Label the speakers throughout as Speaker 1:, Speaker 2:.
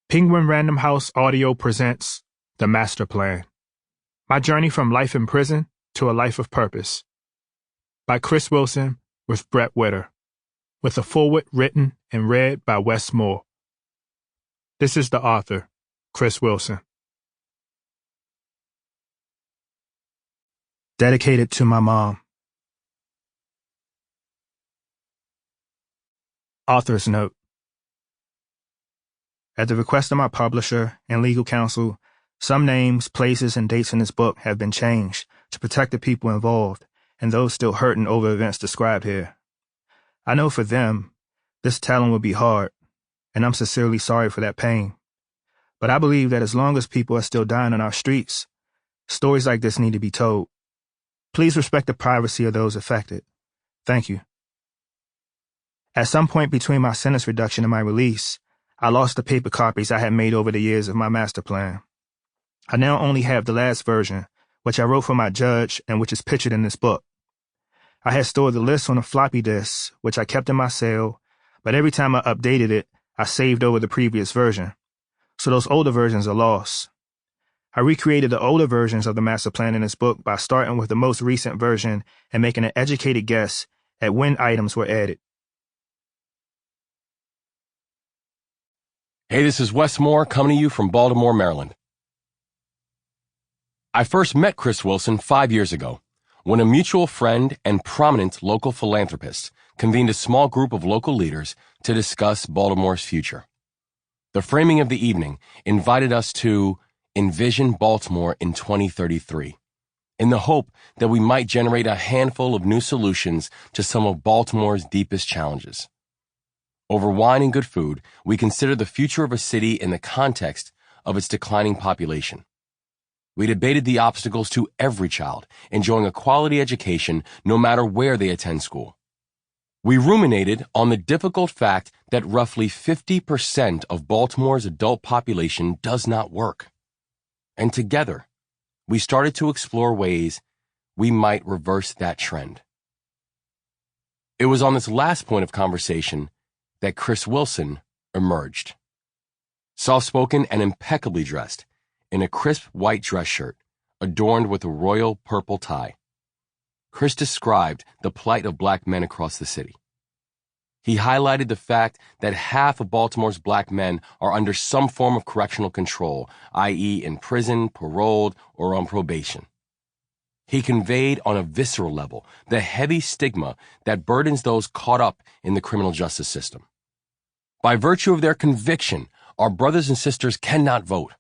Speaker 1: Penguin Random House Audio presents The Master Plan. My Journey from Life in Prison to a Life of Purpose. By Chris Wilson with Bret Witter. With a foreword written and read by Wes Moore. This is the author, Chris Wilson. Dedicated to my mom. Author's note. At the request of my publisher and legal counsel, some names, places, and dates in this book have been changed to protect the people involved and those still hurting over events described here. I know for them, this telling will be hard, and I'm sincerely sorry for that pain. But I believe that as long as people are still dying on our streets, stories like this need to be told. Please respect the privacy of those affected. Thank you. At some point between my sentence reduction and my release, I lost the paper copies I had made over the years of my master plan. I now only have the last version, which I wrote for my judge and which is pictured in this book. I had stored the list on a floppy disk, which I kept in my cell, but every time I updated it, I saved over the previous version. So those older versions are lost. I recreated the older versions of the master plan in this book by starting with the most recent version and making an educated guess at when items were added.
Speaker 2: Hey, this is Wes Moore coming to you from Baltimore, Maryland. I first met Chris Wilson 5 years ago when a mutual friend and prominent local philanthropist convened a small group of local leaders to discuss Baltimore's future. The framing of the evening invited us to envision Baltimore in 2033, in the hope that we might generate a handful of new solutions to some of Baltimore's deepest challenges. Over wine and good food, we consider the future of a city in the context of its declining population. We debated the obstacles to every child enjoying a quality education no matter where they attend school. We ruminated on the difficult fact that roughly 50% of Baltimore's adult population does not work. And together, we started to explore ways we might reverse that trend. It was on this last point of conversation that Chris Wilson emerged. Soft-spoken and impeccably dressed in a crisp white dress shirt adorned with a royal purple tie, Chris described the plight of black men across the city. He highlighted the fact that half of Baltimore's black men are under some form of correctional control, i.e. in prison, paroled, or on probation. He conveyed on a visceral level the heavy stigma that burdens those caught up in the criminal justice system. By virtue of their conviction, our brothers and sisters cannot vote.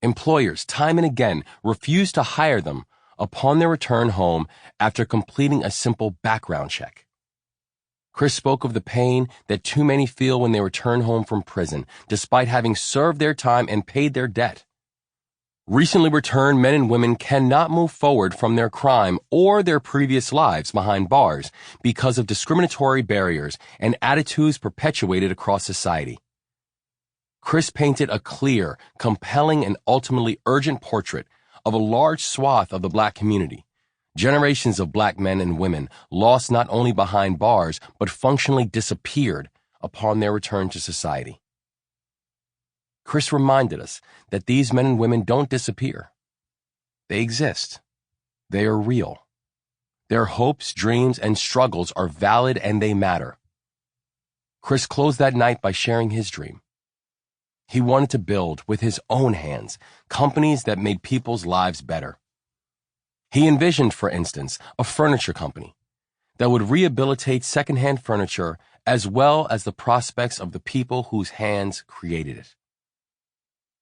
Speaker 2: Employers, time and again, refuse to hire them upon their return home after completing a simple background check. Chris spoke of the pain that too many feel when they return home from prison, despite having served their time and paid their debt. Recently returned men and women cannot move forward from their crime or their previous lives behind bars because of discriminatory barriers and attitudes perpetuated across society. Chris painted a clear, compelling, and ultimately urgent portrait of a large swath of the black community. Generations of black men and women lost not only behind bars, but functionally disappeared upon their return to society. Chris reminded us that these men and women don't disappear. They exist. They are real. Their hopes, dreams, and struggles are valid and they matter. Chris closed that night by sharing his dream. He wanted to build, with his own hands, companies that made people's lives better. He envisioned, for instance, a furniture company that would rehabilitate secondhand furniture as well as the prospects of the people whose hands created it.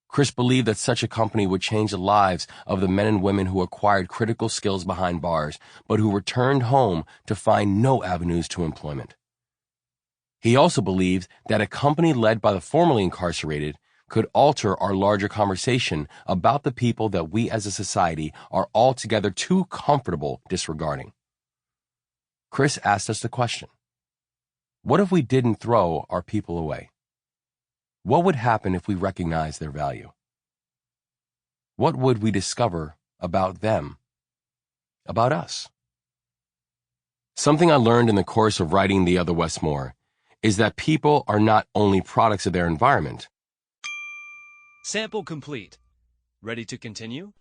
Speaker 2: Chris believed that such a company would change the lives of the men and women who acquired critical skills behind bars, but who returned home to find no avenues to employment. He also believed that a company led by the formerly incarcerated could alter our larger conversation about the people that we as a society are altogether too comfortable disregarding. Chris asked us the question, what if we didn't throw our people away? What would happen if we recognized their value? What would we discover about them, about us? Something I learned in the course of writing The Other Wes Moore is that people are not only products of their environment,
Speaker 3: Sample complete. Ready to continue?